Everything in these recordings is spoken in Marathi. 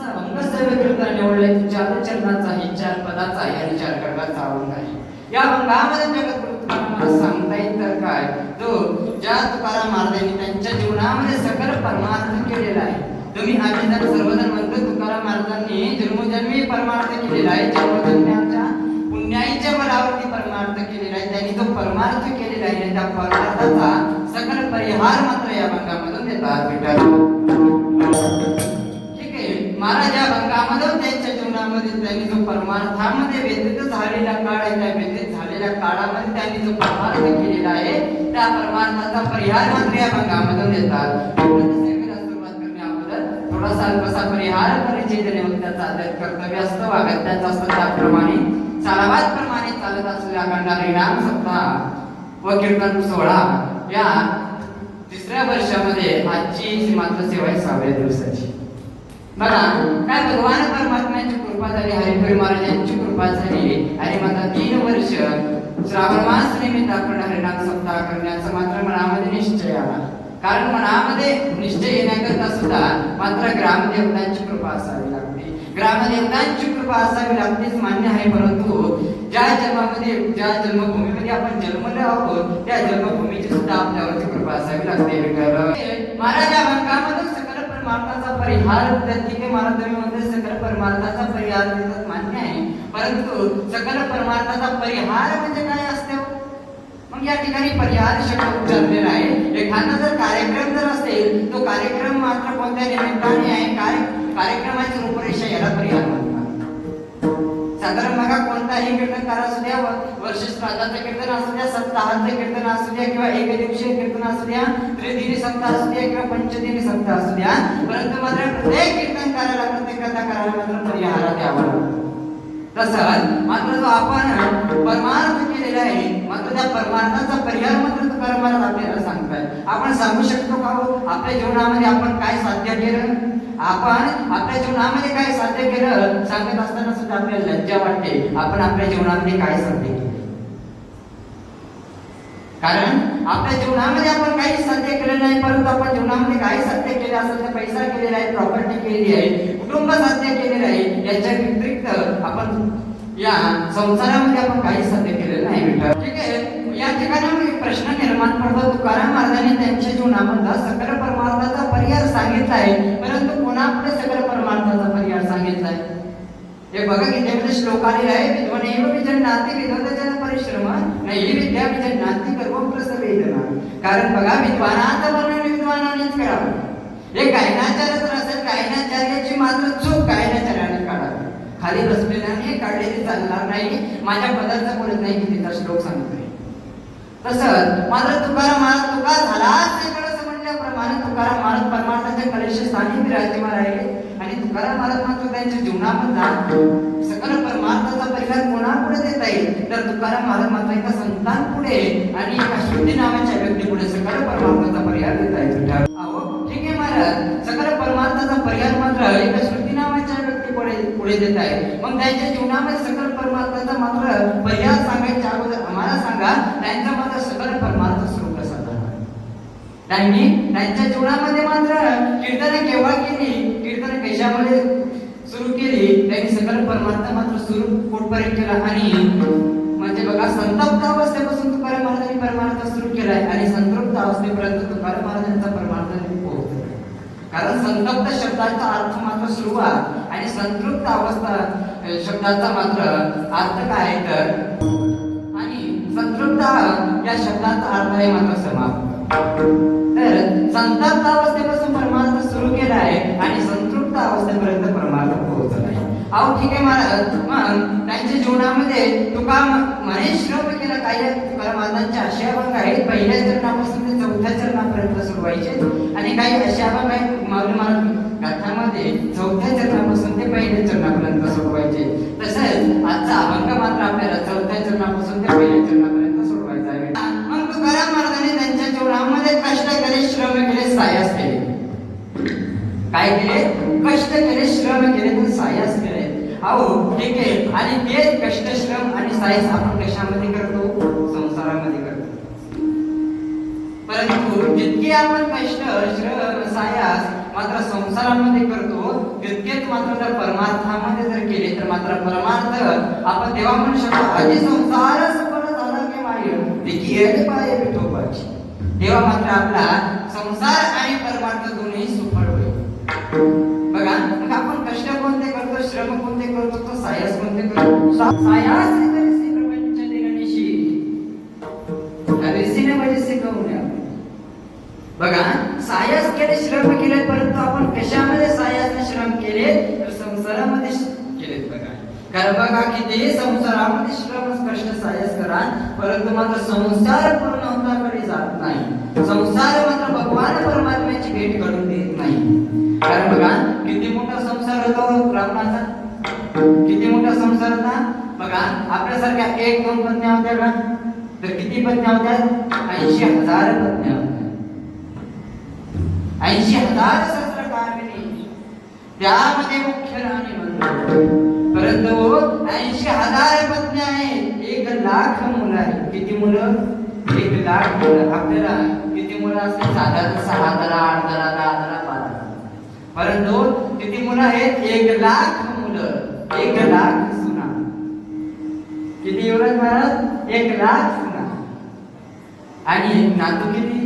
जसा अंगसेवे कीर्तन निवडले चार चरणाचा ही चार पदाचा आणि चार कडवाचा अभंग आहे. या अभंगामध्ये जगद्गुरु तुकाराम सांगता येईल तर काय, तो ज्या तुकाराम महाराजांनी त्यांच्या जीवनामध्ये सकल परमार्थ केलेला आहे. तुम्ही आम्ही जर सर्वजण म्हणतो तुकाराम महाराजांनी जन्मोजन्मी परमार्थ केलेला आहे, जन्मोजन्माच्या पुण्याईच्या बलावरती परमार्थ केलेला आहे. त्यांनी तो परमार्थ केलेला आहे, त्या परमार्थाचा सकल परिहार मात्र या अभंगामधून देतात. ठीक आहे, महाराज या अभंगामधून त्यांच्या जीवनामध्ये त्यांनी जो परमार्थामध्ये व्यतीत झालेला काळ आहे, त्या व्यतीत झालेल्या काळामध्ये त्यांनी जो परमार्थ केलेला आहे, त्या परमार्थाचा परिहार मात्र या अभंगामधून देतात. सुरुवात करण्याअगोदर थोडासा अल्पसा परिहार परिचय देणे त्याचा कर्तव्य असतं, वागत्याचं असतं. त्याप्रमाणे सालाबाद प्रमाणे चालत असलेल्या अखंड हरिनाम सप्ताह व कीर्तन सोहळा या तिसऱ्या वर्षामध्ये आजची मात्र सेवा आहे 6व्या दिवसाची. बघा काय भगवान परमात्म्याची कृपा झाली, हरिपुरी महाराजांची कृपा झाली आणि मात्र 3 वर्ष श्रावण मास निमित्त अखंड हरिनाम सप्ताह करण्याचा मात्र मनामध्ये निश्चय आला. कारण मनामध्ये निश्चय येण्याकरता सुद्धा मात्र ग्रामदेवतांची कृपा असावी लागते. ग्रामदेवतांची कृपा असावी लागतेच मान्य आहे, परंतु ज्या जन्मामध्ये ज्या जन्मभूमीमध्ये आपण जन्मलो आहोत त्या जन्मभूमीची सुद्धा आपल्यावरती कृपा असावी लागते. महाराज अभंगामध्ये सकल परमार्थाचा परिहार ठीक आहे, महाराज तुम्ही म्हणते सकल परमार्थाचा परिहार देतात मान्य आहे, परंतु सकल परमार्थाचा परिहार म्हणजे काय असते? मग या ठिकाणी परिहार शब्द उच्चारलेला आहे. एखादा जर कार्यक्रम जर असेल तो कार्यक्रम मात्र कोणत्या निमित्ताने आहे, कार्यक्रमाची रूपरेषा याला परिहार म्हणतात. साधारण बघा कोणताही कीर्तनकार असू द्या, वर्ष श्राद्धाचं कीर्तन असू द्या, सप्ताहाचं कीर्तन असू द्या किंवा एकदिवसीय कीर्तन असू द्या, त्रिदिनी सप्ताह असू द्या किंवा पंचदिनी सप्ताह असू द्या, परंतु मात्र प्रत्येक कीर्तनकाराला प्रत्येक कथाकाराला मात्र परिहार द्यावा लागतो. तसंच मात्र जो आपण परमार्थ केलेला आहे मात्र त्या परमार्थाचा परिहार मात्र तुकाराम महाराज आपल्याला सांगतात. आपण सांगू शकतो का हो आपल्या जीवनामध्ये आपण काय साध्य केलं? आपण आपल्या जीवनामध्ये काय साध्य केलं सांगत असताना सुद्धा आपल्याला लज्जा वाटते. आपण आपल्या जीवनामध्ये काय साध्य केलं? कारण आपल्या जीवनामध्ये आपण काही साध्य केलं नाही, परंतु आपण जीवनामध्ये काय साध्य केलं असेल तर पैसा केलेला आहे, प्रॉपर्टी केलेली आहे, कुटुंब साध्य केलेलं आहे. याच्या व्यतिरिक्त आपण या संसारामध्ये आपण काही साध्य केलेलं नाही. ठीक आहे, या ठिकाणी प्रश्न निर्माण पडतो. तुकाराम महाराजांनी त्यांच्या जीवनामधला सकल परमार्थाचा परिहार सांगितला आहे, परंतु कोणापुढे सकल परमार्थाचा परिहार सांगितलाय? हे बघा की त्यामध्ये श्लोक आलेला आहे, विद्वनेव विजन्नाति विद्वतजन परिश्रम नैहि विद्या विजन्नाति कर्म प्रसवेदना. कारण बघा विद्वानाचं वर्णन विद्वानानेच करावं. हे गायनाचार्य जर असेल, गायनाचार्याची मात्र चूक गायनाचार्याने काढावी. खाली बसलेल्याने काढलेली चालणार नाही. माझ्या पदार्थ बोलत नाही की तिचा श्लोक सांगतोय. तसंच मात्र तुकाराम महाराज तुका झालाच कळस म्हणल्याप्रमाणे तुकाराम महाराज परमार्थाच्या कलेश स्थानी विराजमान आहे आणि तुकाराम महाराज मात्र त्यांच्या जीवनामधला सकल परमार्थाचा परिहार कोणापुढे देता येईल तर तुकाराम महाराज मात्र एका संतांपुढे आणि एका श्रुती नावाच्या व्यक्तीपुढे सकल परमार्थाचा परिहार देता येईल. ठीक आहे महाराज, सकल परमार्थाचा परिहार मात्र एका श्रुती नावाच्या पुढे देत आहे. मग त्यांच्या जीवनामध्ये सकल परमार्थाचा मात्र परिहार सांगायच्या अगोदर आम्हाला सांगा त्यांचा मात्र सकल परमार्थ सुरू कसा झाला? त्यांनी त्यांच्या जीवनामध्ये मात्र कीर्तन केव्हा केली, कीर्तन कशामध्ये सुरू केली, त्यांनी सकल परमार्थ मात्र सुरू कुठपर्यंत केला आणि म्हणजे बघा संतप्त अवस्थेपासून तुकाराम महाराजांनी परमार्थ सुरू केलाय आणि संतृप्त अवस्थेपर्यंत तुकाराम महाराजांचा परमार्थ पोहोचला. कारण संतप्त शब्दाचा अर्थ मात्र सुरुवात आणि संतृप्त अवस्था शब्दाचा मात्र अर्थ काय तर आणि संतृप्त या शब्दाचा अर्थ आहे मात्र समाप्त. तर संतप्त अवस्थेपासून परमार्थ सुरू केला आहे आणि संतृप्त अवस्थेपर्यंत परमार्थ पोहोचला आहे. अहो ठीक आहे महाराज, मग त्यांच्या जीवनामध्ये तुका म्हणे श्रम केला. काही तुकाराम महाराजांचे असे अभंग आहेत पहिल्या चरणापासून ते 4थ्या चरणापर्यंत सुरू व्हायचे आणि काही असे अभंग आहेत माऊली महाराज गाथामध्ये 4थ्या चरणापासून ते पहिल्या चरणापर्यंत सोडवायचे. तसेच आजचा अभंग मात्र आपल्याला 4थ्या चरणापासून ते पहिल्या चरणापर्यंत सोडवायचा आहे. मग तुकाराम महाराजांनी त्यांच्या जीवनामध्ये कष्ट केले, श्रम केले, सायास केले. काय केले? कष्ट केले, श्रम केले, तर सायास केले. अहो ठीक आहे, आणि तेच कष्ट, श्रम आणि सायास आपण कशामध्ये करतो? संसारामध्ये करतो. जितके आपण कष्ट, श्रम, सायास मात्र संसारामध्ये करतो तितकेच मात्र जर परमार्थामध्ये जर केले तर मात्र परमार्थ आपण देवा म्हणू शकतो. आधी संसार सफल झाला की माय देखी येते पाय विठोबाची. देवा मात्र आपला संसार आणि परमार्थ दोन्ही सुफळ होईल. बघा मग आपण कष्ट कोणते करतो, श्रम कोणते करतो, तो सायास कोणते करतो. सायास प्रपंच दिननिशी ऋषीने म्हणजे शिकवल्या. बघा सायास केले, श्रम केले, परंतु आपण कशामध्ये सायासने श्रम केले तर संसारामध्ये केले. बघा कारण बघा किती संसारामध्ये श्रम कष्ट सायास करा, परंतु मात्र संसार पूर्ण होताकडे जात नाही. संसार मात्र भगवान परमात्म्याची भेट घडून देत नाही. कारण बघा किती मोठा संसार होता रावणाचा, किती मोठा संसार होता. बघा आपल्यासारख्या 1-2 पत्न्या होत्या का, तर किती पत्न्या होत्या, 80,000 पत्न्या होत्या. 80,000 सहस्त्रकामिनी, त्यामध्ये मुख्य राणी म्हणतो. परंतु 80,000 पत्न्या आहेत, 1,00,000 मुलं आहेत. किती मुलं, 1,00,000 मुलं. आपल्याला किती मुलं असतात, साधारण 6 जरा 8 जरा 10 जरा 12. परंतु किती मुलं आहेत, 1,00,000 मुलं, 1,00,000 सुना. किती एवढं महाराज, 1,00,000 सुना. आणि नातू किती,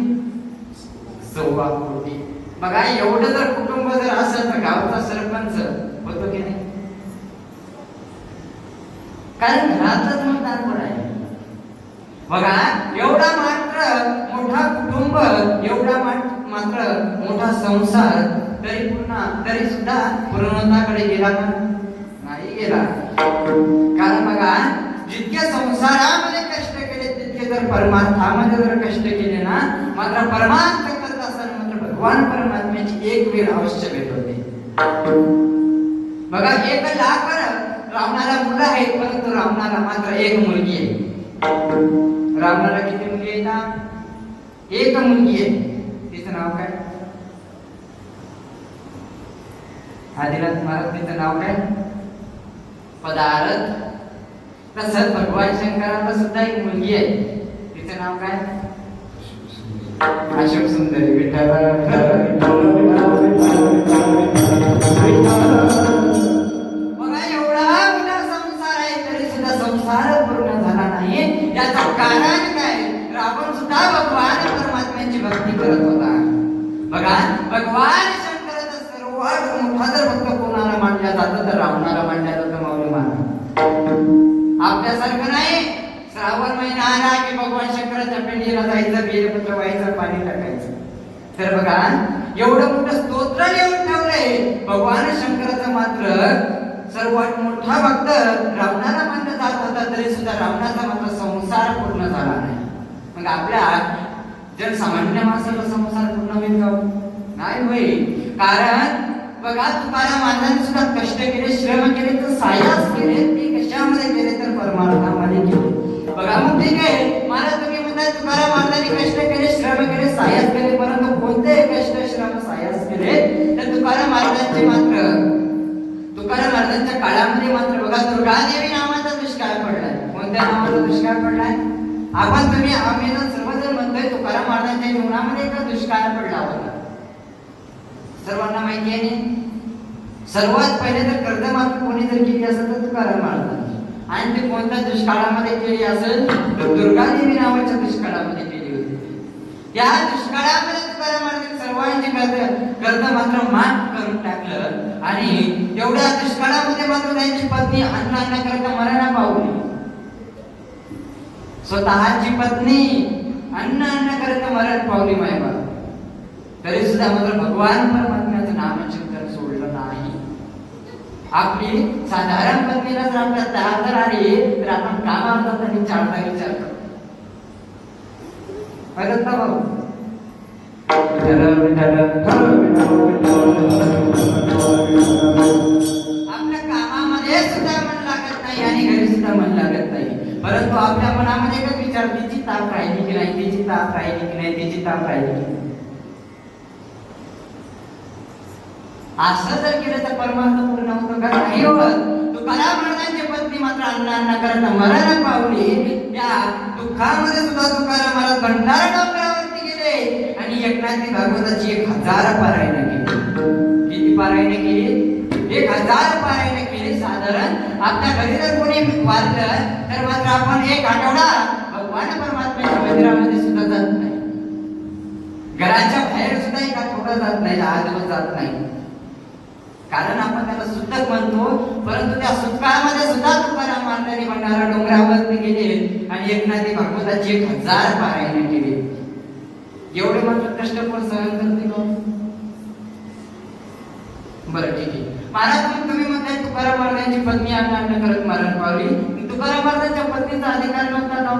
1.25 कोटी. बघा एवढं जर कुटुंब जर असेल तर गावचा सरपंच होतो की नाही. कारण घरातच मतदान कोण आहे. बघा एवढा मात्र मोठा कुटुंब, एवढा मात्र मोठा संसार, तरी सुद्धा पूर्णत्वाकडे गेला का, नाही गेला. कारण बघा जितके संसारामध्ये कष्ट केले तितके जर परमार्थामध्ये जर कष्ट केले ना, मात्र परमार्थ करत असताना मात्र भगवान परमात्म्याची एक वेळ अवश्य भेट होते. बघा 1,00,000 रावणाला मुलं आहेत, परंतु रावणाला मात्र एक मुलगी आहे. रावणाला किती मुली आहेत ना, एक मुलगी आहे. तिचं नाव काय, आदिनाथ महाराज, तिचं नाव काय, पदार्थ. तसंच भगवान शंकराला सुद्धा एक मुलगी आहे, तिचं नाव काय, अशोक सुंदरी. विठ्ठल बघा एवढा मोठा संसार आहे तरी सुद्धा संसार पूर्ण झाला नाही. याचं कारण काय, रावण सुद्धा भगवान परमात्म्याची भक्ती करत होता. बघा भगवान शंकराचा सर्वात मोठा जर भक्त कोणाला मानला जातं तर रावणाला मानला जातं. माऊली महाराज आपल्यासारखं नाही, श्रावण महिना आला की भगवान शंकराच्या पिंडीला जायचं, बेलपत्र व्हायचं, पाणी टाकायचं. तर बघा एवढं मोठं स्तोत्र लिहून ठेवलंय. भगवान शंकराचा मात्र सर्वात मोठा भक्त रावणाला मानला जात होता, तरी सुद्धा रावणाचा मात्र संसार पूर्ण झाला नाही. मग आपल्या जनसामान्य माणसाचा संसार पूर्ण होईल का, नाही होईल. कारण बघा तुकाराम महाराजांनी सुद्धा कष्ट केले, श्रम केले, तर सायास केले. ते कशामध्ये केले तर परमार्थामध्ये केले. बघा मग ठीक आहे महाराज, तुम्ही म्हणताय तुकाराम महाराजांनी कष्ट केले, श्रम केले, सायास केले, परंतु कोणते कष्ट श्रम सायास केले तर तुकाराम महाराजांचे मात्र, तुकाराम महाराजांच्या काळामध्ये मात्र बघा दुर्गादेवी नावाचा दुष्काळ पडलाय. कोणत्या नावाचा दुष्काळ पडलाय, आपण तुम्ही आम्ही सर्वजण म्हणतोय तुकाराम महाराजांच्या जीवनामध्ये एक दुष्काळ पडला होता. सर्वांना माहिती आहे ना. सर्वात पहिले तर कर्जमाफी कोणी जर केली असेल तर तुकाराम महाराजांनी, आणि ते कोणत्या दुष्काळामध्ये केली असेल तर दुर्गादेवी नावाच्या दुष्काळामध्ये केली होती. त्या दुष्काळामध्ये तुकाराम महाराजांनी सर्वांची कर्ज मात्र माफ करून टाकलं. आणि तेवढ्या दुष्काळामध्ये मात्र त्यांची पत्नी अन्न करता मरण पावली. स्वतःची पत्नी अन्न करता मरण पावली मायबा, तरी सुद्धा मात्र भगवान परमात्म्याचं नामचिंतन सोडलं नाही. आपली साधारण पत्नीला जर आपल्या तहातर आली तर आपण कामाला जाताना चालता विचारतो, भाऊ आपल्या कामामध्ये सुद्धा मन लागत नाही आणि घरी सुद्धा मन लागत नाही. परंतु आपल्या मनामध्ये एकच विचार, तिची ताप राहिली की नाही, तिची ताप राहिली की नाही, तिची ताप राहिली की नाही. असं जर केलं तर परमार्थ पूर्ण होतो का, नाही होत. तुकाराम महाराजांची पत्नी मात्र अन्न करता मरण पावली. त्या दुःखामध्ये सुद्धा तुकाराम महाराज भंडारा डोंगरावरती गेले आणि एकनाथी भागवताची 1000 पारायण केली. किती पारायण केली, 1000 आपल्या घरी जर कोणी वारलं तर मात्र आपण एक आठवडा भगवान परमात्म्याच्या मंदिरामध्ये सुद्धा जात नाही, घराच्या बाहेर सुद्धा एक आठवडा जात नाही, 10 दिवस जात नाही. कारण आपण त्याला सुतक म्हणतो. परंतु त्या सुतकामध्ये सुद्धा तुकाराम महाराजांनी भंडारा डोंगरावरती गेले आणि एकनाथी भागवताची 1000 पारायण केली. एवढे मात्र कष्ट कोण सहन करते का? बरं ठीक आहे. महाराज तुम्ही म्हणताय तुकाराम महाराजांची पत्नी अन्न करत मरण पावली. तुकाराम महाराजांच्या पत्नीचा अधिकार नव्हता का?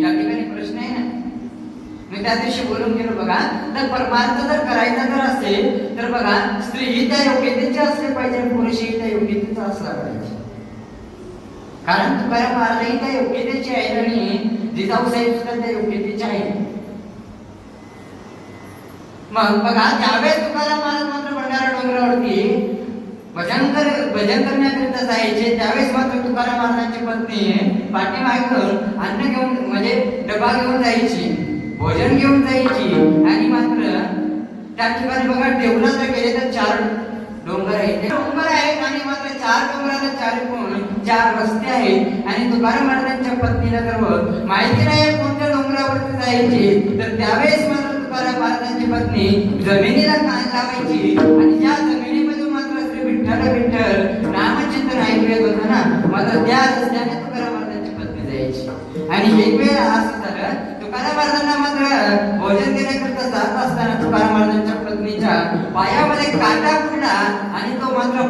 या ठिकाणी प्रश्न आहे ना. मी त्या दिवशी बोलून गेलो बघा. तर परमार्थ जर करायचा जर असेल तर बघा, स्त्री ही त्या योग्यतेची असली पाहिजे, पुरुष ही त्या योग्यतेचा असला पाहिजे. कारण तुकाराम महाराज ही त्या योग्यतेची आहे आणि जिजाऊ साहेब सुद्धा त्या योग्यतेचे आहे. मग बघा, ज्यावेळेस तुकाराम महाराज मात्र भंडारा डोंगरावरती भजन करण्याकरिता जायचे, त्यावेळेस मात्र तुकाराम महाराजांची पत्नी पाठीमागून अन्न घेऊन म्हणजे डबा घेऊन जायची, भोजन घेऊन जायची. आणि मात्र त्या ठिकाणी बघा, देवला जर गेले तर 4 डोंगर आहेत, डोंगर आहेत आणि मात्र 4 डोंगराला 4 रस्ते आहेत. आणि तुकाराम महाराजांच्या पत्नीला जर माहिती नाही कोणत्या डोंगरावरती जायचे, तर त्यावेळेस मात्र तुकाराम महाराजांची पत्नी जमिनीला कान लावायची आणि ज्या जमिनीमधून मात्र श्री विठ्ठल विठ्ठल नामचिंतन ऐकू येत होतं ना, मात्र त्या रस्त्याने तुकाराम महाराजांची पत्नी जायची. आणि एक वेळ असं झालं, तुकाराम महाराजांना मात्र भोजन देण्याकरता जात असताना तुकाराम महाराजांच्या पत्नीच्या पायामध्ये काटा फुटला आणि तो मात्र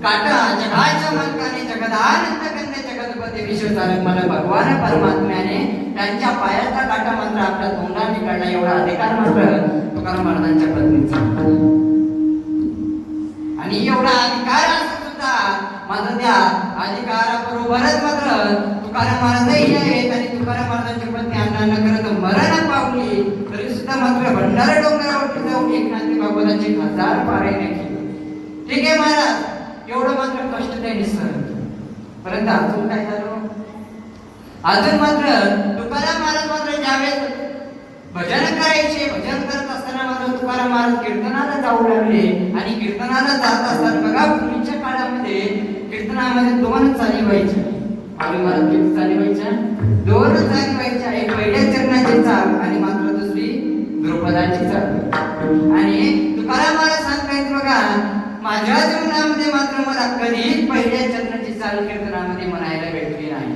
काटा जगाच्या मालकाने जगदानंद कंदे जगतपती विश्वचालक मला भगवान परमात्म्याने त्यांच्या पायाचा काटा मात्र आपल्या तोंडाने काढला. एवढा अधिकार मात्र तुकाराम महाराजांच्या पत्नीचा. आणि एवढा अधिकार असं सुद्धा मात्र त्या अधिकाराबरोबरच मात्र तुकाराम महाराजही आहेत आणि तुकाराम महाराजांची पत्नी अन्न करत मरण पावली, तरी सुद्धा मात्र भंडारा डोंगरावरती जाऊन एकनाथी भागवताची 1000 पारायण केली. ठीक आहे महाराज, एवढं मात्र कष्ट त्यांनी सहन केलं. परंतु अजून काय झालं? अजून मात्र तुकाराम महाराज मात्र ज्यावेळेस भजन करायचे, भजन करत असताना मात्र तुकाराम महाराज कीर्तनाला जाऊ लागले. आणि कीर्तनाला जात असताना बघा, पूर्वीच्या काळामध्ये कीर्तनामध्ये 2 चाली व्हायच्या. आणि महाराज किती चाली व्हायच्या? 2 चाली व्हायच्या. एक पहिल्या चरणाची चाल आणि मात्र दुसरी द्रुपदाची चाल. आणि तुकाराम महाराज सांगतायत बघा, माझ्या जीवनामध्ये मात्र मला कधीच पहिल्या चरणाची चाल कीर्तनामध्ये म्हणायला भेटली नाही.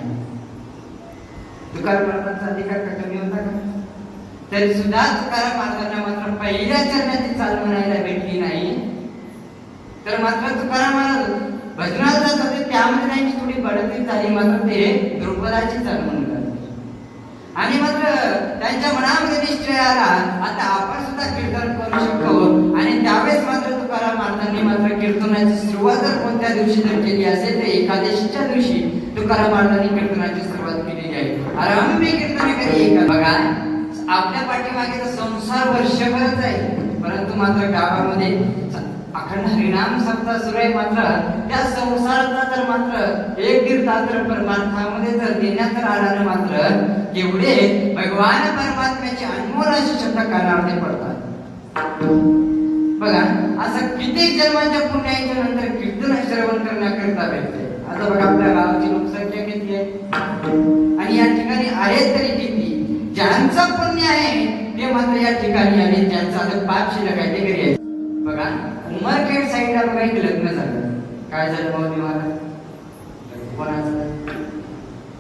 तुकाराम महाराजांचा अधिकार कमी होता का? तरी सुद्धा तुकाराम महाराजांना मात्र पहिल्या चरणाची चाल म्हणायला भेटली नाही. तर मात्र तुकाराम महाराज भजनाला जात होते, त्यामध्ये त्यांची थोडी बढती झाली, मात्र ते द्रुपदाची चाल म्हणून लागले. आणि मात्र त्यांच्या मनामध्ये निश्चय आला, आता आपण सुद्धा कीर्तन करू शकतो. आणि त्यावेळेस मात्र तुकाराम महाराजांनी मात्र कीर्तनाची सुरुवात जर कोणत्या दिवशी जर केली असेल तर एकादशीच्या दिवशी तुकाराम महाराजांनी कीर्तनाची सुरुवात केलेली आहे. आरंभी कीर्तन करी एका. बघा, आपल्या पाठीमागे तर संसार वर्षभरच आहे, परंतु मात्र गावामध्ये अखंड हरिनाम सप्ताह सुरू आहे. मात्र त्या संसाराचा तर मात्र 1-1.5 तास जर परमार्थामध्ये जर देण्यात जर आला मात्र एवढे भगवान परमात्म्याचे अनमोल असे शब्द कानामध्ये पडतात. बघा, असं किती जन्मांच्या पुण्याच्या नंतर कीर्तन श्रवण करण्याकरिता भेटते. आता बघा, आपल्या गावाची लोकसंख्या किती आहे आणि या ठिकाणी आहेत तरी किती. ज्यांचं पुण्य आहे ते मात्र या ठिकाणी आणि ज्यांचं आता पाप शिल्लक आहे ते घरी आहे. बघा, उमरखेड साईडला बघा एक लग्न झालं. काय झालं माऊली महाराज? कोणाचं?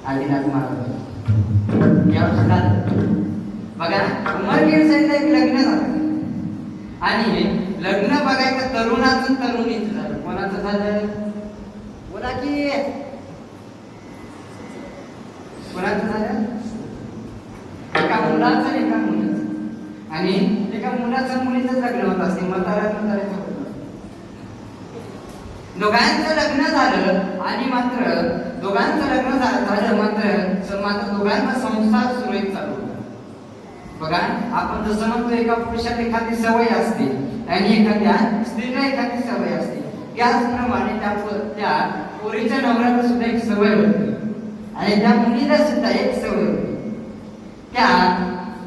आदिनाथ महाराज या झालं. बघा, उमरखेड साईडला एक लग्न झालं आणि लग्न बघायचं तरुणाचं तरुणीचं झालं. कोणाचं झालं? बोला की कोणाचं झालं? एका मुलाचं एका मुलीचं. आणि एका मुलाचं मुलीचं लग्न होत असते. म्हाताऱ्याचं दोघांचं लग्न झालं आणि मात्र दोघांचं लग्न झालं मात्र दोघांचा संसार सुरळीत चालू होता. बघा, आपण जसं म्हणतो एका पुरुषाला एखादी सवय असते आणि एखाद्या स्त्रीला एखादी सवय असते, त्याचप्रमाणे त्या पोरीच्या नवऱ्याला सुद्धा एक सवय होती आणि त्या मुलीला सुद्धा एक सवय होती. त्या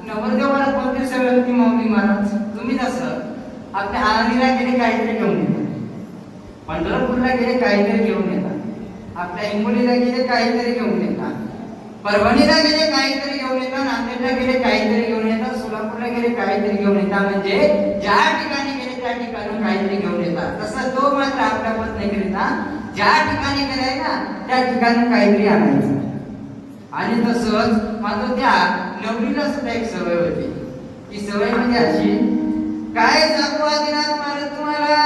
नवरदेवाला कोणती सवय होती माऊली महाराज? तुम्ही जसं आपल्या आळंदीला गेले काहीतरी घेऊन येतात, पंढरपूरला गेले काहीतरी घेऊन येतात, आपल्या हिंगोलीला गेले काहीतरी घेऊन येतात, परभणीला गेले काहीतरी घेऊन येतात, नांदेडला गेले काहीतरी घेऊन येतात, सोलापूरला गेले काहीतरी घेऊन येतात. म्हणजे ज्या ठिकाणी गेले त्या ठिकाणी काहीतरी घेऊन येतात. तसं तो मात्र आपल्या पत्नीकरिता ज्या ठिकाणी गेलाय ना त्या ठिकाणी काहीतरी आणायचं. आणि तसंच मात्र त्या नवरीला सुद्धा एक सवय होती. ती सवय म्हणजे अशी, काय सांगू आदिनाथ महाराज तुम्हाला,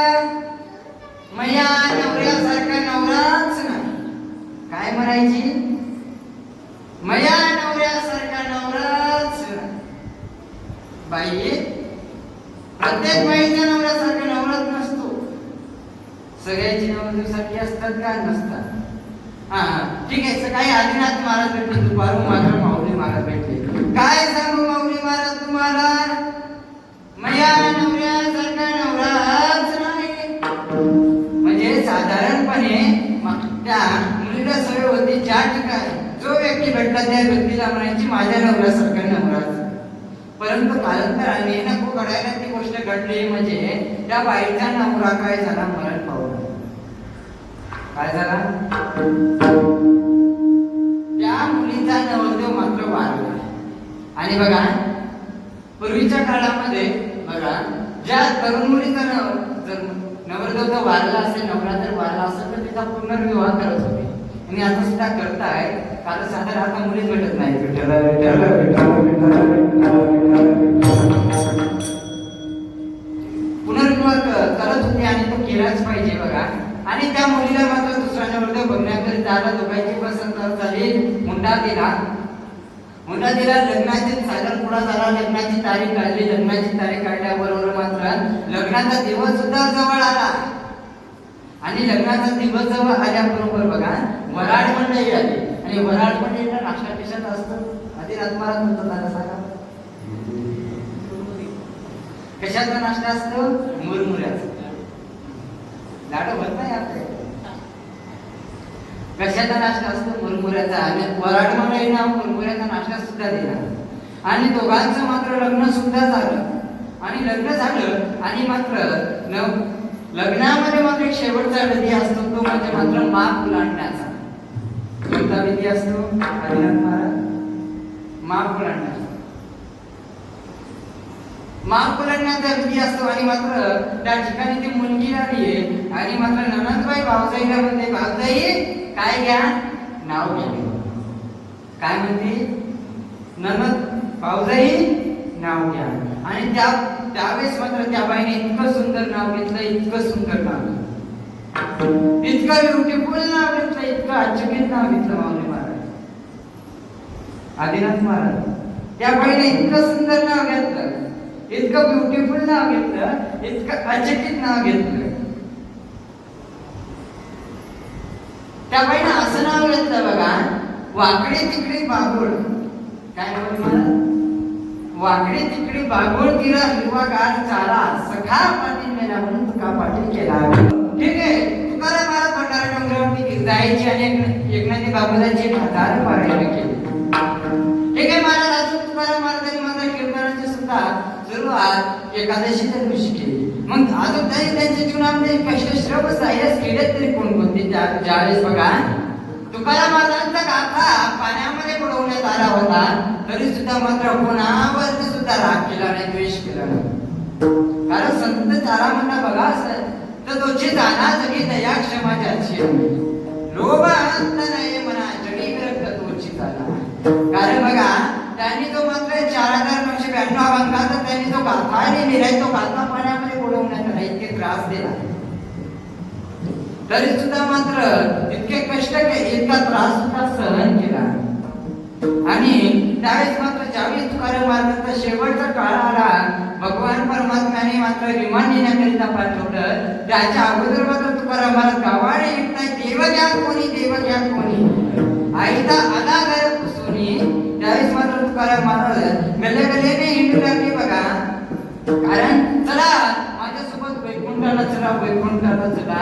मैया नवऱ्यासारखा नवराच नाही. काय म्हणायची, मैया नवऱ्यासारखा नवराच नाही. बाई, प्रत्येक बाईच्या नवऱ्यासारखा नवराच नसतो. सगळ्याची नवऱ्यासारखी असतात का, नसतात. हा ठीक आहे. सकाळी आदिनाथ महाराज भेटले, दुपारून मात्र माऊली महाराज भेटले. काय सांगू माऊली महाराज तुम्हाला, मैया नवऱ्यासारखा नवराच नाही. म्हणजे साधारणपणे त्या मुलीला सवय होती, ज्या ठिकाणी जो व्यक्ती भेटला त्या व्यक्तीला म्हणायची माझ्या नवऱ्यासारखा नवराच. परंतु कालांतराने नको घडायला ती गोष्ट घडली. म्हणजे त्या बाईचा नवरा काय झाला, मरण पावला. काय झाला, त्या मुलीचा नवरदेव मात्र वारला. आणि बघा पूर्वीच्या काळामध्ये बघा ज्या तरुण मुलीचा जर नवरदेव जर वारला असेल, नवरा जर वारला असेल तर तिचा पुनर्विवाह करत होते. आणि आता सुद्धा करताय, कारण साधारण आता मुलीच भेटत नाही. पुनर्विवाह करत होते आणि तो केलाच पाहिजे बघा. आणि त्या मुलीला मात्र दुसरा नवरदेव बघण्याकरिता आला. दोघांची पसंत झाली, मुंडा दिला. मुंडा दिला, लग्नाची साधारण पुढा झाला, लग्नाची तारीख काढली. लग्नाची तारीख काढल्याबरोबर मात्र लग्नाचा दिवस सुद्धा जवळ आला. आणि लग्नाचा दिवस जवळ आल्याबरोबर बघा वराड मंडळी आली. आणि वराड मंडळीला नाश्ता कशात असतो, आदिनाथ महाराज म्हणतात आता सांगा, कशाचा नाश्ता असतो, मुरमुऱ्याचा. लाडू होत नाही आपले, कशाचा नाश्ता असतो, मुरमुऱ्याचा. आणि वराड मंडळींना मुरमुऱ्याचा नाश्ता सुद्धा दिला. आणि दोघांचं मात्र लग्न सुद्धा झालं. आणि लग्न झालं आणि मात्र लग्नामध्ये मात्र एक शेवटचा विधी असतो, तो म्हणजे मात्र माप ओलांडण्याचा. कोणता विधी असतो आदिनाथ महाराज, माप ओलांडण्याचा. माप ओलांडण्याचा विधी असतो. आणि मात्र त्या ठिकाणी ती मुलगी आली आणि मात्र ननंदबाई भाऊजाईला म्हणते, भाऊजाई काय घ्या, नाव घ्या. काय म्हणते, ननंद भाऊजाई नाव घ्या. आणि त्यावेळेस मात्र त्या बाईने इतकं सुंदर नाव घेतलं, इतकं सुंदर नाव घेतलं, इतकं ब्युटिफुल नाव घेतलं, इतकं अचकित नाव घेतलं माऊली महाराज, आदिनाथ महाराज. त्या बाईने इतकं सुंदर नाव घेतलं, इतकं ब्युटिफुल नाव घेतलं, इतकं अचकित नाव घेतलं. त्या बाईने असं नाव घेतलं बघा, वाकडे तिकडे बागोळ. काय माऊली महाराज, वाकडे तिकडे बागोळ तिला हिरवागार चारा, सखा पाटील मेला म्हणून तुका पाटील केला. ठीक आहे. तुकाराम महाराज भंडारा डोंगरावरती जायची आणि एकनाथी बाबूलाची हजार पारायण केली. ठीक आहे महाराज. अजून तुकाराम महाराजांनी मात्र कीर्तनाची सुद्धा सुरुवात एकादशीच्या दिवशी केली. मग अजून त्यांच्या जीवनामध्ये कष्ट श्रम साह्यच केले तरी कोणकोणते. ज्यावेळेस बघा तुकाराम महाराजांचा गाथा पाण्यामध्ये बुडवण्यात आला होता, तरी सुद्धा मात्र कोणावर सुद्धा राग केला नाही, द्वेष केला नाही. कारण संत चारामंना बघा, तर तोची जाना जगी दया क्षमा ज्याची, लोभ अंत नाही मना जगी विरक्त तोची झाला. कारण बघा त्यांनी तो मात्र 4992 अभंगाचा त्यांनी जो गाथा लिहिलाय, तो गाथा पाण्यामध्ये बुडवण्यात आला, इतके त्रास दिला. तरी सुद्धा मात्र इतके कष्ट केले, इतका त्रास सुद्धा सहन केला. आणि त्यावेळेस मात्र ज्यावेळेस तुकाराम महाराजांचा शेवटचा काळ आला, भगवान परमात्म्याने मात्र विमान नेण्याकरिता पाठवलं. त्याच्या अगोदर मात्र तुकाराम महाराज गावाने येत देव घ्या कोणी, देव घ्या कोणी, आईचा आला घर पुसुनी. त्यावेळेस मात्र तुकाराम महाराज गल्ल्याने हिंडू लागले बघा. कारण चला माझ्यासोबत वैकुंठाला चला, वैकुंठाला चला.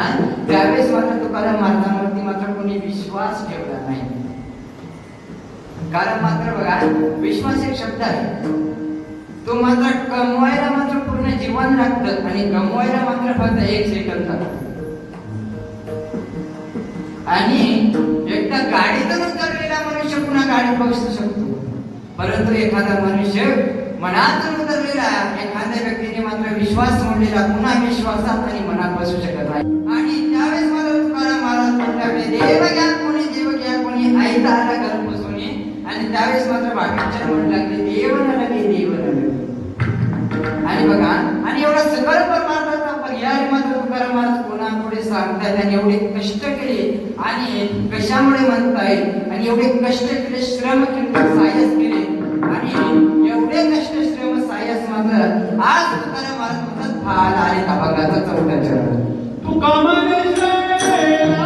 त्यावेळेस मात्र तुकाराम महाराजांवरती मात्र कोणी विश्वास ठेवला नाही. कारण मात्र बघा विश्वास एक शब्द आहे, तो मात्र कमवायला मात्र पूर्ण जीवन लागतं आणि गमवायला मात्र फक्त 1 सेकंद लागतं. आणि गाडीतून उतरलेला मनुष्य पुन्हा गाडीत बसू शकतो, परंतु एखादा मनुष्य मनातून उतरलेला एखाद्या व्यक्तीने मात्र विश्वास मोडलेला पुन्हा विश्वासात आणि मनात बसू शकत नाही. आणि त्यावेळेस मात्र तुकाराम महाराज म्हटल्याने देव घ्या कोणी देव घ्या कोणी आईला आला घरात बसवणे. आणि त्यावेळेस मात्र वाक्याच्या म्हणू लागले देव न लगे देव न लगे. आणि बघा, आणि एवढा सकल परमार्थाचा पर्याय मात्र तुकाराम महाराज कोणापुढे सांगतायत. आणि एवढे कष्ट केले आणि कशामुळे म्हणतायत, आणि एवढे कष्ट केले, श्रम केले, सायस केले, आणि एवढे कष्ट श्रम सायस मात्र आज तुकाराम महाराज म्हणतात फाल आले अभंगाचा 4था चरण. तू कामाने श्रेला, कामाने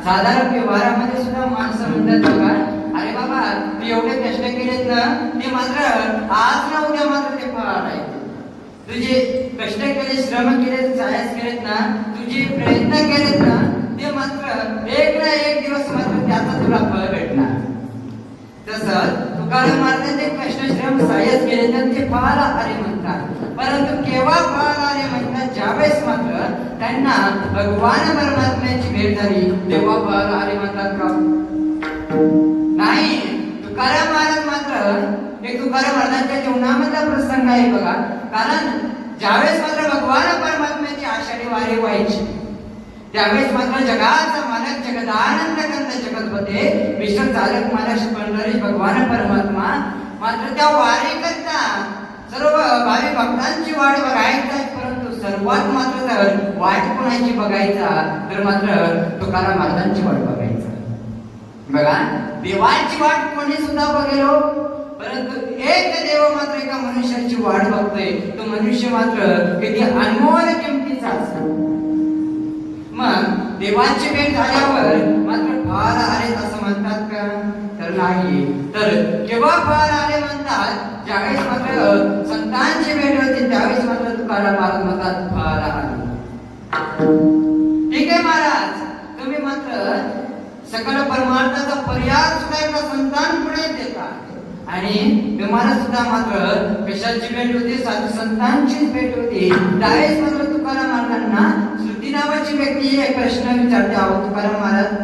साधारण व्यवहारामध्ये सुद्धा माणसं म्हणतात बघा, अरे बाबा तू एवढे कष्ट केलेत ना, ते मात्र आज ना उद्या मात्र ते फळ आहे. तुझे कष्ट केले, श्रम केले, सायस केलेत ना, तुझे प्रयत्न केलेत ना, ते मात्र एक ना एक दिवस मात्र त्याचा तुला फळ भेटणार. तसंच तुकाराम महाराजांचे कष्ट श्रम सायस केले तर ते फळाला आले म्हणतात. परंतु केव्हा फळाला आले म्हणतात, ज्यावेळेस मात्र त्यांना भगवान परमात्म्याची भेट झाली तेव्हा फळाला आले म्हणतात का? नाही. तुकाराम महाराज मात्र एक तुकाराम महाराजांच्या जीवनामधला प्रसंग आहे बघा. कारण ज्यावेळेस मात्र भगवान परमात्म्याची आषाढी वारी व्हायची त्यावेळेस मात्र जगाचा मालक जगदानंद कंद जगतपते विश्व चालक मालक पंढरी भगवान परमात्मा मात्र त्या वारी करता सर्व भावी भक्तांची वाट बघायचा, परंतु सर्वात मात्र जर वाट कोणाची बघायचा तर मात्र तुकाराम महाराजांची वाट बघायचा. बघा, देवाची वाट कोणी सुद्धा बघेलो, परंतु एक देव मात्र एका मनुष्याची वाट बघतोय. तो मनुष्य मात्र किती अनमोल किमतीचा असतो. मग देवाची भेट झाल्यावर मात्र फळ आले असं म्हणतात का? तर नाही. तर केव्हा फळ आले म्हणतात, ज्यावेळेस मात्र संतांची भेट होती त्यावेळेस मात्र तुकाराम महाराज म्हणतात फळ आले. ठीक आहे महाराज, तुम्ही मात्र सकल परमार्थाचा पर्याय सुद्धा एका संतान पुढे देता आणि तुम्हाला सुद्धा मात्र कशाची भेट होती, साधू संतांचीच भेट होती. त्यावेळेस मात्र तुकाराम महाराजांना श्रुती नावाची व्यक्ती एक प्रश्न विचारते, आहो तुकाराम महाराज,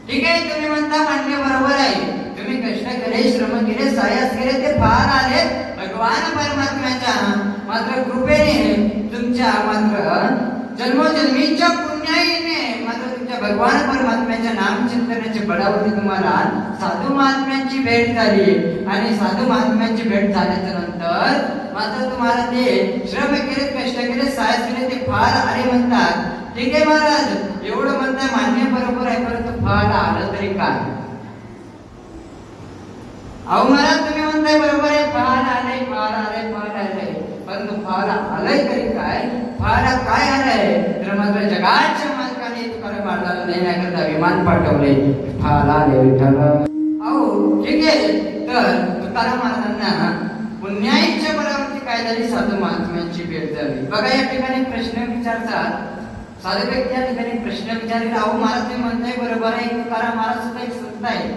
ठीक आहे तुम्ही म्हणता म्हणणे बरोबर आहे, तुम्ही कष्ट केले, श्रम केले, सायस केले, ते फार आले भगवान परमात्म्याच्या मात्र कृपेने, तुमच्या मात्र जन्मोजन्मीच्या पुण्याईने मात्र तुमच्या भगवान परमात्म्याच्या नामचिंतनाच्या बळावरती तुम्हाला साधू महात्म्यांची भेट झाली आणि साधू महात्म्यांची भेट झाल्याच्या नंतर मात्र तुम्हाला ते श्रम केले, कष्ट केले, साहस केले, ते फळ आले म्हणतात. ठीक आहे महाराज, एवढं म्हणताय मान्य बरोबर आहे, परंतु फळ आलं तरी काय? अहो महाराज तुम्ही म्हणताय बरोबर आहे, फळ आलंय, फळ आलंय, फळ आलंय, परंतु फळ आलंय तरी काय? फळाला काय आलंय? तर मात्र जगाच्या मालकाने तुकाराम महाराजांना नेण्याकरता विमान पाठवले. फळ आले विठ्ठल. अहो ठीक आहे, तर तुकाराम महाराजांना पुण्याईच्या बळावरती काय झाली? साधू महात्म्यांची भेट झाली. बघा या ठिकाणी प्रश्न विचारतात, साधू व्यक्ती या ठिकाणी प्रश्न विचारले. अहो महाराज तुम्ही म्हणताय बरोबर आहे, तुकाराम महाराज सुद्धा एक संत आहे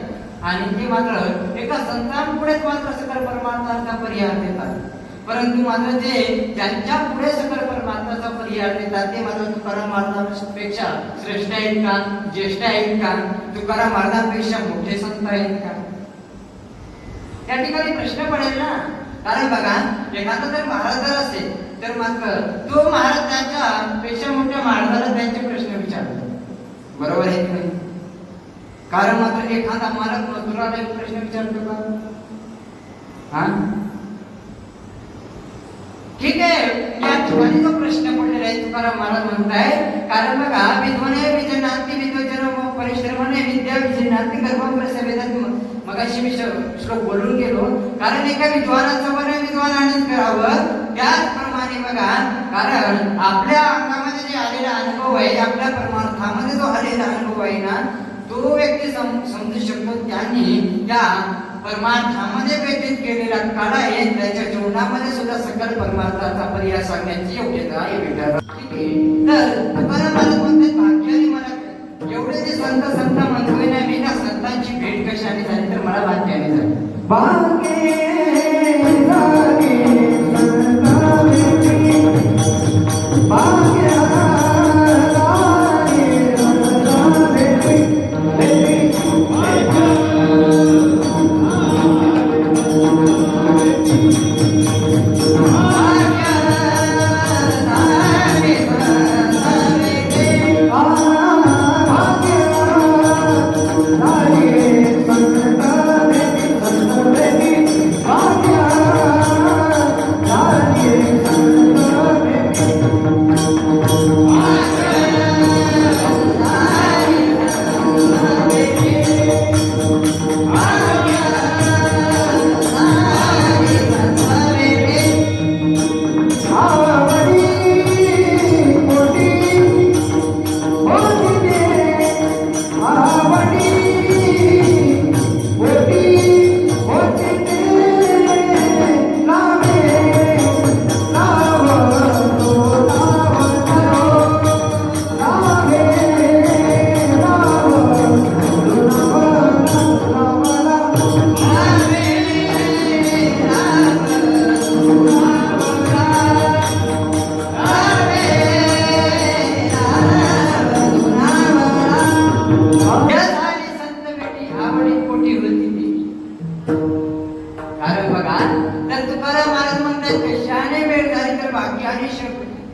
आणि ते मात्र एका संतांपुढेच मात्र सकल परमार्थाचा परिहार देतात, परंतु मात्र ते ज्यांच्या पुढे सकल परमार्थाचा परिहार देतात ते मात्र तुकाराम महाराजांपेक्षा श्रेष्ठ आहेत का? ज्येष्ठ आहेत का? तुकाराम महाराजांपेक्षा मोठे संत आहेत का? या ठिकाणी प्रश्न पडेल ना. कारण बघा, एखादा जर महाराज जर असेल तर मात्र तो महाराज त्याच्या पेक्षा मोठ्या महाराजाला त्यांचे प्रश्न विचारतो, बरोबर आहे की नाही? कारण मात्र एखादा मालक मजुराला एक प्रश्न विचारतो का? हा ठीक आहे, या ठिकाणी जो प्रश्न पडलेला आहे तुकाराम महाराज म्हणताय, कारण बघा विद्वाने विजनांती विद्वजन परिश्रमाने विद्या विजनांती गर्भ प्रसवेदात मगाशी मी श्लोक बोलून गेलो. कारण एका विद्वानाचं बरं विद्वानानेच करावं, त्याचप्रमाणे बघा कारण आपल्या अंगामध्ये जे आलेला अनुभव आहे, आपल्या परमार्थामध्ये जो आलेला अनुभव आहे ना, तो व्यक्ती समजू शकतो त्यांनी त्या परमार्थामध्ये व्यतीत केलेला काळ आहे, त्याच्या जीवनामध्ये सुद्धा सकल परमार्थाचा पर्याय सांगण्याची योग्यता आहे विठ्ठल. तर तुकाराम महाराज म्हणतात भाग्याने मला एवढे जे संत संत म्हणतोय ना मी, त्या संतांची भेट कशाने झाली? तर मला भाग्याने झाली.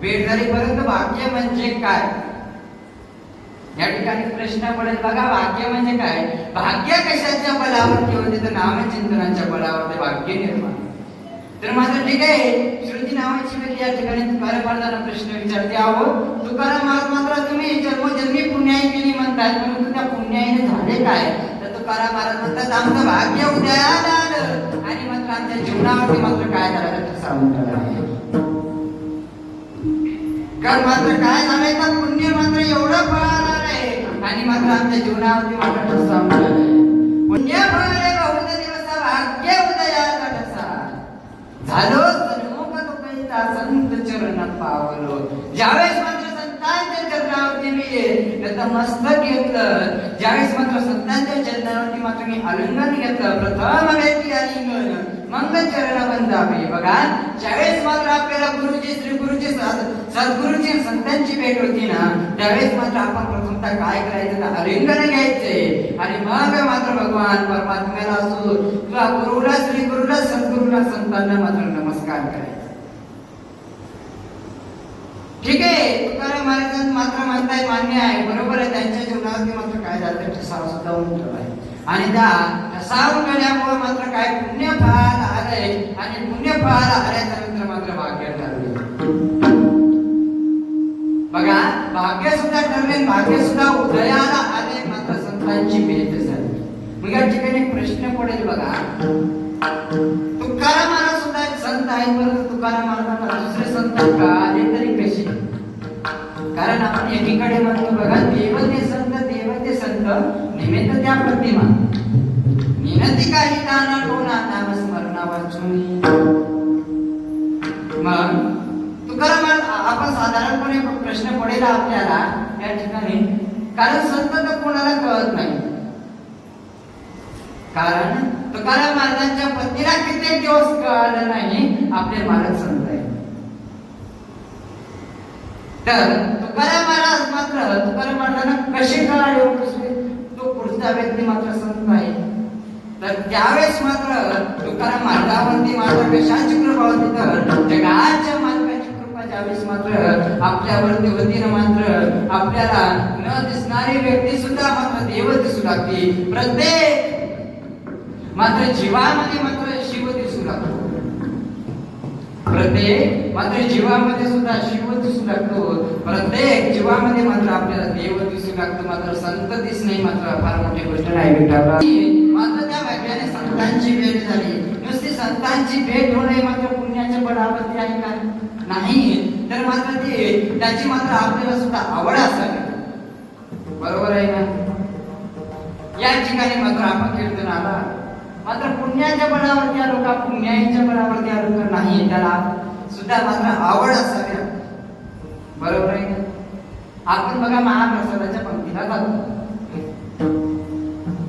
भेट झाली, परंतु भाग्य म्हणजे काय? या ठिकाणी प्रश्न पडेल. बघा भाग्य म्हणजे काय? भाग्य कशाच्या बळावरती होते? तर नामचिंतनाच्या बळावरती भाग्य निर्माण. तर मात्र ठीक आहे, श्रुती नावाची व्यक्ती या ठिकाणी तुकाराम महाराजांना प्रश्न विचारते, आहो तुकाराम महाराज मात्र तुम्ही जन्मोजन्मी पुण्याई केली म्हणतात, परंतु त्या पुण्याईने झाले काय? तर तुकाराम महाराज म्हणतात आमचं भाग्य उदयाला आलं आणि मात्र आमच्या जीवनावरती मात्र काय झालं तर सावंत आहे. कारण मात्र काय झालंय तर पुण्य मात्र एवढं फळाला आहे आणि मात्र आमच्या जीवनावरती मात्र ठसा उमटलाय. पुण्य फळाले बहुत दिवस भाग्य उदयाचा ठसा झालो सन्मुख तुकाईचा संत चरण पावलो. ज्यावेळेस मात्र संतांच्या चरणावरती मी नतमस्तक घेतलं, ज्यावेळेस मात्र संतांच्या चरणावरती मात्र मी आलिंगन घेतलं, प्रथम घेतली आलिंगन मग चरण बंधावे. बघा ज्यावेळेस मात्र आपल्याला गुरुजी श्री गुरुजी सद्गुरुजी संतांची भेट होती ना, त्यावेळेस मात्र आपण प्रथमतः काय करायचं तर आलिंगन घ्यायचे आणि मग मात्र भगवान परमात्म्याला असो किंवा गुरुला श्री गुरुला सद्गुरुला संतांना मात्र नमस्कार करायचा. ठीक आहे, तुकाराम महाराज मात्र म्हणताय मान्य आहे, बरोबर आहे, त्यांच्या जीवनावरती मात्र काय झालं, ठसाव सुद्धा उमटला आहे आणि त्या ठसाव उमटल्यामुळे मात्र काय पुण्य फळ आलंय आणि पुण्य फळ आल्याच्या नंतर मात्र भाग्य ठरले. बघा, भाग्य सुद्धा ठरले, भाग्य सुद्धा उदयाला आले, मात्र संतांची भेट झाली. मग या ठिकाणी प्रश्न पडेल बघा, तुकाराम महाराज सुद्धा एक संत आहेत, परंतु तुकाराम महाराजांना दुसरे संत का आले तरी कसे? कारण आपण एकीकडे म्हणतो बघा, देव ते संत निमित्त त्या प्रतिमा निनती काही दाना कोणा नाम स्मरणा वाचुनी. मग तुकाराम आपण साधारणपणे प्रश्न पडेल आपल्याला या ठिकाणी, कारण संत तर कोणाला कळत नाही. कारण तुकाराम महाराजांच्या पत्नीला कित्येक दिवस कळालं नाही आपले महाराज संत आहे. तर तुकाराम महाराजांना कसे कळाले तो पुढचा व्यक्ती मात्र संत आहे. तर त्यावेळेस मात्र तुकाराम महाराजांवरती मात्र कशाची कृपा होती, तर जगाच्या मालकाची कृपा ज्यावेळेस मात्र आपल्यावरती होती ना, मात्र आपल्याला न दिसणारी व्यक्ती सुद्धा मात्र देव दिसू लागते. प्रत्येक मात्र जीवामध्ये मात्र शिव दिसू लागतो, प्रत्येक मात्र जीवामध्ये सुद्धा शिव दिसू लागतो, प्रत्येक जीवामध्ये मात्र आपल्याला देव दिसू लागतो. मात्र संत दिसणे मात्र फार मोठी गोष्ट नाही भेटायला. मात्र त्या भाग्याने संतांची भेट झाली. नुसती संतांची भेट होणे मात्र पुण्याच्या बळावरती आहे का? नाही, तर मात्र ते त्याची मात्र आपल्याला सुद्धा आवड असावी, बरोबर आहे ना. या ठिकाणी मात्र आपण कीर्तनाला मात्र पुण्याच्या बळावरती आलो का, पुण्याच्या बळावरती आलो का नाही, त्याला सुद्धा मात्र आवड असावी, बरोबर आहे ना. आपण बघा महाप्रसादाच्या पंक्तीला जातो,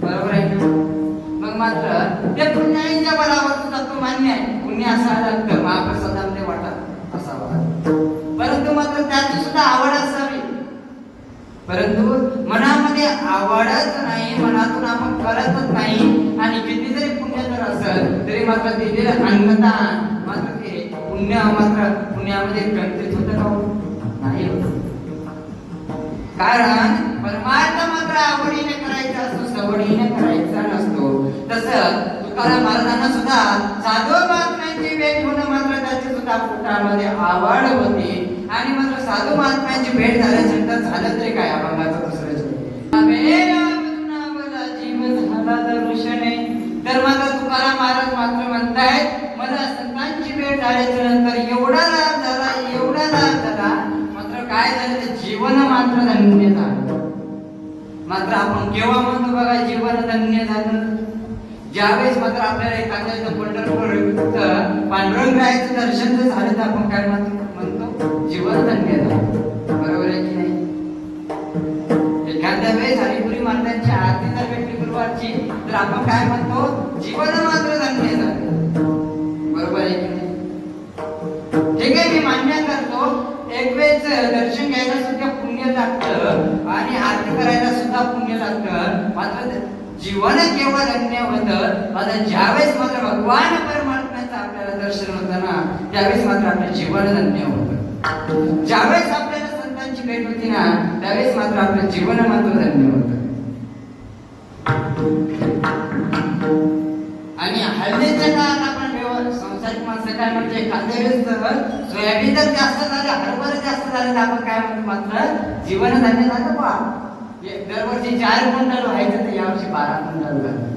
बरोबर आहे ना. मग मात्र ते पुण्याच्या बळावरती जातो, मान्य आहे, पुण्य असायला लागतं, महाप्रसादामध्ये वाटत असावा, परंतु मात्र त्याची सुद्धा आवड असावी. परंतु मनामध्ये आवडच नाही, मनातून आपण करतच नाही, आणि किती जरी पुण्य जर असेल तरी मात्र दिलेलं अन्नदान मात्र ते पुण्य मात्र पुण्यामध्ये गणित होतं का? नाही होत. कारण परमार्थ मात्र आवडीने करायचा असतो, सवडीने करायचा नसतो. तसं तुकाराम महाराजांना सुद्धा साधू महात्म्यांची भेट होणं मात्र त्याची सुद्धा पोटामध्ये आवड होती, आणि मात्र साधू महात्म्यांची भेट झाल्यानंतर झालं तरी काय, अभंगाचं दुसरं तर मात्र तुकाराम महाराज मात्र म्हणतायत, मला संतांची भेट झाल्याच्या नंतर एवढा लाभ झाला, मात्र काय झालं, ते जीवन मात्र धन्य झालं. मात्र आपण केव्हा म्हणतो बघा जीवन धन्य झालं, ज्यावेळेस मात्र आपल्याला एखाद्या पंढरपूर पांडुरंगाचं दर्शन जर झालं तर आपण काय म्हणतो, जीवन धन्य झालं, बरोबर आहे की नाही. एखाद्या वेळेस हरिपुरी महाराजांची आरती जर भेटली गुरुवारची, तर आपण काय म्हणतो, जीवन मात्र धन्य झालं, बरोबर आहे की नाही. ठीक आहे, मी मान्य करतो, एक वेळेस दर्शन घ्यायला सुद्धा पुण्य लागतं आणि आरती करायला सुद्धा पुण्य लागतं, मात्र जीवन केव्हा धन्य होतं, आता ज्यावेळेस मात्र भगवान परमात्म्याचं आपल्याला दर्शन होतं ना, त्यावेळेस मात्र आपलं जीवन धन्य होतं. ज्यावेळेस आपल्याला संतांची भेट होती ना, त्यावेळेस मात्र आपलं जीवन मात्र धन्य होतं. आणि हल्लीच्या काळात आपण संसारिक माणसं काय म्हणजे, एखाद्या वेळेस सोयाबीन जर जास्त झालं, हरभरा जास्त झालं, तर आपण काय म्हणतो, मात्र जीवन धन्य झालं बा. दरवर्षी 4 क्विंटल व्हायचं, तर यावर्षी 12 क्विंटल झालं.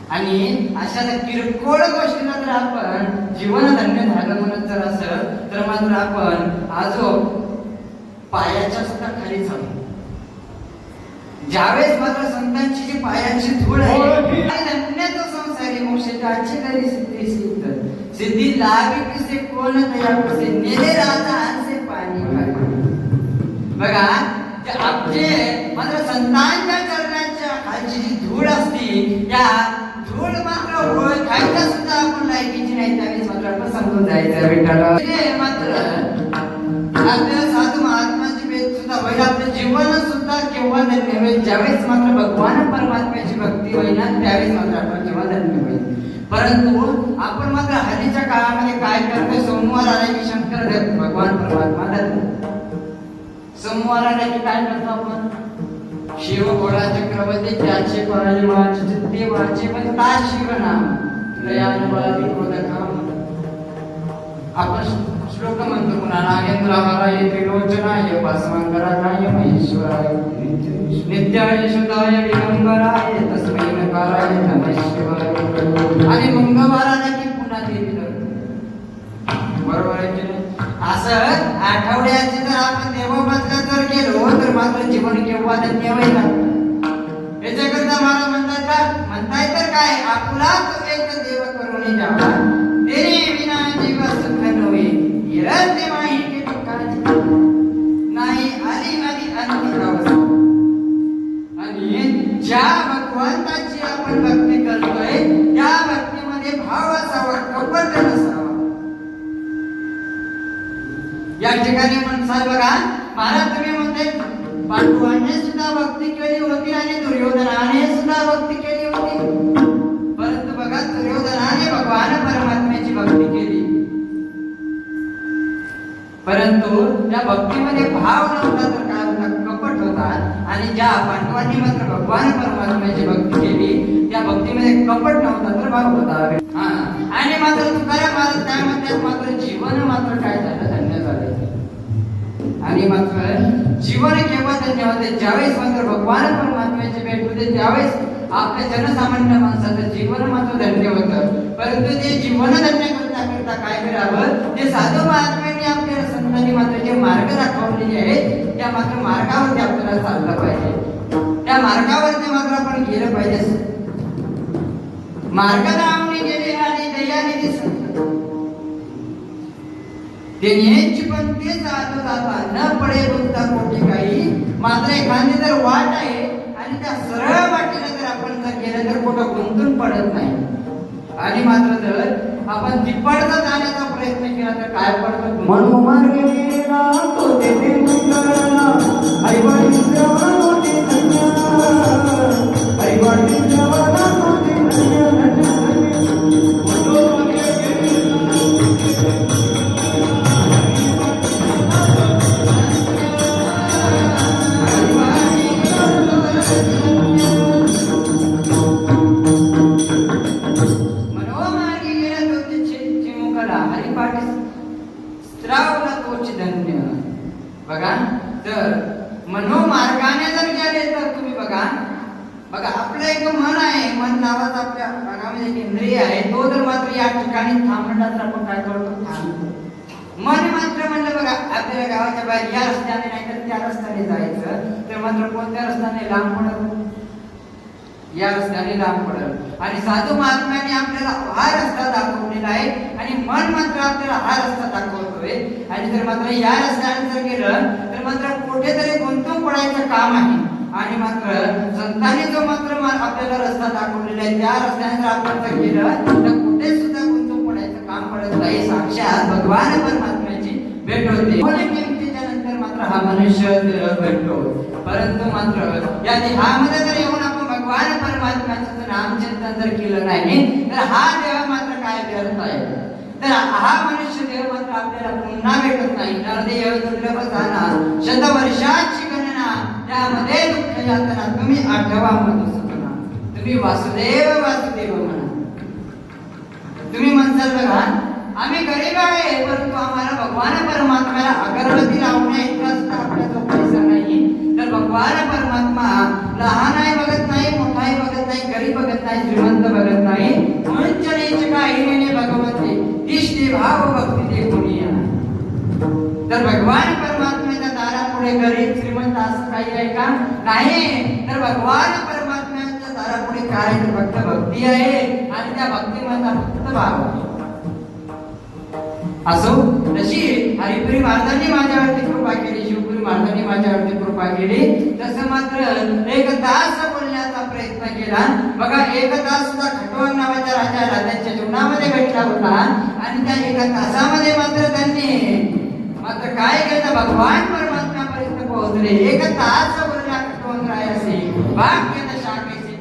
आणि अशा किरकोळ गोष्टीला जर आपण जीवन धन्य झालं म्हणत जर असं, तर मात्र आपण आजो पायाच्या सुद्धा खाली जाऊ. ज्यावेळेस मात्र संतांची जी पायाची धूळ आहे, धन्यतो संसारी मोक्षाची तरी सिद्धी लावी किसे कोण तया कसे नेले राजा अंसे पाणी बघा. आपले मात्र संतांच्या चरणाच्या खालची जी धूळ असती, त्या धूळ मात्र खायला सुद्धा आपण लायकीची नाही, त्यावेळेस मात्र आपण समजून जायचं विठाला. मात्र आपल्याला साधू महात्माची भेट सुद्धा होईल, आपलं जीवन सुद्धा केव्हा धन्य होईल, ज्यावेळेस मात्र भगवान परमात्म्याची भक्ती होईल ना, त्यावेळेस मात्र आपलं जीवन धन्य होईल. परंतु आपण मात्र हल्लीच्या काळामध्ये काय करतोय, सोमवार आला की शंकर भगवान परमात्मा धन्य, सोमवार आला की काय करतो आपण, शिव घोडा चक्रवर्ती त्याचे पराजय वाचे चित्ते वाचे म्हणता शिव नाम दयानुवादी क्रोधकाम. आपण श्लोक म्हणतो पुन्हा, नागेंद्राय त्रिलोचनाय भस्मंकराय महेश्वराय नित्याय शुद्धाय दिगंबराय तस्मै नकाराय नमः शिवाय. आणि मंगळवाराला की पुन्हा देवी बरोबर आहे की नाही? असं आठवड्याचे जर आपण देवोपासना जर गेलो तर मात्र जीवन केव्हा धन्य होईल. याच्याकरता मला म्हणताय तर काय, आपला तो एक देव करून द्यावा, तेने विना जीव सुख नव्हे, इरते माही के ठिकाणी नाही आली आली अंतिम अवस्था. आणि ज्या भगवंताची आपण भक्ती करतोय त्या भक्तीमध्ये भाव असावा, कपट नसावा. या ठिकाणी म्हणसाल बघा, महाराज तुम्ही म्हणते पांडवांनी सुद्धा भक्ती केली होती आणि दुर्योधनाने सुद्धा भक्ती केली होती, परंतु बघा दुर्योधनाने भगवान परमात्म्याची भक्ती केली, परंतु त्या भक्तीमध्ये भाव नव्हता तर काय होता, कपट होता. आणि ज्या पांडवांनी मात्र भगवान परमात्म्याची भक्ती केली त्या भक्तीमध्ये कपट नव्हता तर भाव होता. आणि मात्र तुकाराम महाराज काय म्हणतात, मात्र जीवन मात्र काय झालं, धन्य झाले. आणि मात्र जीवन केव्हा धन्य होते, ज्यावेळेस मात्र भगवान परमात्म्याची भेट होते, त्यावेळेस आपल्या जनसामान्य माणसाचं जीवन मात्र धन्य होतं. परंतु ते जीवन धन्य करता करता काय करावं, ते साधू महात्म्यांनी आपल्या संतांनी मात्र जे मार्ग दाखवलेले आहेत त्या मात्र मार्गावरती आपल्याला चाललं पाहिजे, त्या मार्गावरती मात्र आपण गेलं पाहिजे. मार्ग लावणे गेले आणि दयानिधी संत ते न्यायची पण ते चालत जाता न पडे गुंता कोटी काही. मात्र एखादी जर वाट आहे आणि त्या सरळ वाटेला जर आपण जर गेलं तर कुठं गुंतून पडत नाही. आणि मात्र जर आपण तिप्पडचा जाण्याचा प्रयत्न केला तर काय पडतं, मनोमार्ग गेला तो तेथे मुक्ताला, आईवडील जवाना ते धन्य, आईवडील जवाना ते धन्य धन्य धन्य. मनोमार्ग मनोमार्गी गेला तो चिमुकला हरिपाठी स्त्रावला तोची धन्य. बघा तर मनोमार्गाने जर गेले तर तुम्ही बघा आपलं एक मन आहे, मन नावाचं आपल्या अंगामध्ये एक इंद्रिय आहे, तो जर मात्र या ठिकाणी थांबला तर आपण काय करतो, थांबतो. मन मात्र म्हणलं बघा आपल्याला गावाच्या बाहेर या रस्त्याने नाही तर त्या रस्त्याने जायचं तर मात्र कोणत्या रस्त्याने लांब पडत, या रस्त्याने लांब पडत. आणि साधू महात्म्याने आपल्याला हा रस्ता दाखवलेला आहे आणि मन मात्र आपल्याला हा रस्ता दाखवतोय. आणि जर मात्र या रस्त्याने जर गेलं तर मात्र कुठेतरी गुंतून पडायचं काम आहे. आणि मात्र संतांनी जो मात्र आपल्याला रस्ता दाखवलेला आहे त्या रस्त्याने जर आपण जर गेलं तर कुठे सुद्धा गुंतून पडायचं काम पडत नाही. साक्षात भगवान परमात्म्याची भेट होते. किमतीच्या नंतर मात्र हा मनुष्य भेटतो. परंतु मात्र या देहामध्ये जर येऊन आपण भगवान परमात्म्याचं नामचिंतन जर केलं नाही तर हा देह मात्र काय व्यर्थ आहे. तर हा मनुष्य देह मात्र आपल्याला पुन्हा भेटत नाही. नरदेह दुर्लभ जाना शतवर्षाची गणना, त्यामध्ये दुःख यातना तुम्ही आठवा मधुसूदना. तुम्ही वासुदेव वासुदेव म्हणा. तुम्ही म्हणसाल बघा आम्ही गरीब आहे परंतु आम्हाला भगवान परमात्म्याला अगरबत्ती लावण्या इतका सुद्धा आपल्याजवळ पैसा नाही. तर भगवान परमात्मा लहानही बघत नाही, मोठाही बघत नाही, गरीब बघत नाही, श्रीमंत बघत नाही. मंचनेच काही भगवंते दिष्टे भाव भक्ती ते कोणी. तर भगवान परमात्म्याच्या दारापुढे गरीब श्रीमंत असं काही आहे का? नाही. तर भगवान परमात्म्याच्या दारापुढे काय तर फक्त भक्ती आहे आणि त्या भक्तीमध्ये फक्त भाव आहे. असो तशी हरिपुरी महाराजांनी माझ्यावरती कृपा केली, शिवपुरी महाराजांनी माझ्यावरती कृपा केली, तसं मात्र एक तास बोलण्याचा प्रयत्न केला. बघा एक तास सुद्धा खटवांग नावाच्या राजाला त्यांच्या जीवनामध्ये भेटला होता आणि त्या एका तासामध्ये मात्र त्यांनी मात्र काय केलं, भगवान परमात्म्यापर्यंत पोहोचले एक तास बोलण्या असे वाक्य न शाखेचे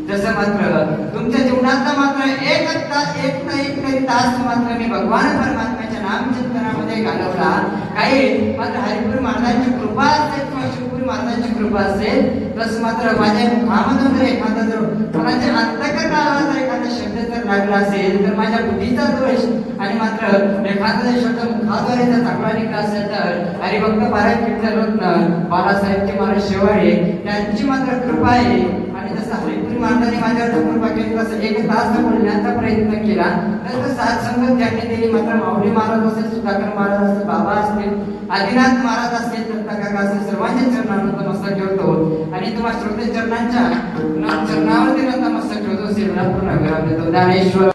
जसं मात्र तुमच्या जीवनाचा मात्र एक ना एक तरी तास मात्र मी भगवान परमात्म्याच्या नामचिंतनामध्ये घालवला. काही मात्र हरिपुरी महाराजांची कृपा असेल किंवा शिवपुरी महाराजांची कृपा असेल तसं मात्र माझ्या मुखामधून जर एखादा जर कोणाच्या अंतःकरणाला जर एखादा शब्द जर लागला असेल तर माझ्या बुद्धीचा दोष आणि मात्र एखादा शब्द मुखाद्वारे जर चांगला निघला असेल तर हरिभक्त पारायण कीर्तन बाळासाहेबचे महाराज शेवाळे त्यांची मात्र कृपा आहे. आणि जसं हरिपुरी महाराजांनी माझ्यावर कृपा केली तसं एक तास बोलण्याचा प्रयत्न केला तर साथ संगत ज्यांनी दिली मात्र माऊली महाराज असेल, सुधाकर महाराज असेल, बाबा असतील, आदिनाथ महाराज असतील, दत्ता काका असेल, सर्वांच्या चरणावर नमस्कार ठेवतो आणि तुम्हा श्रोते चरणांच्या चरणावरती नतमस्तक ठेवतो. श्रीराम पूर्ण देतो ज्ञानेश्वर.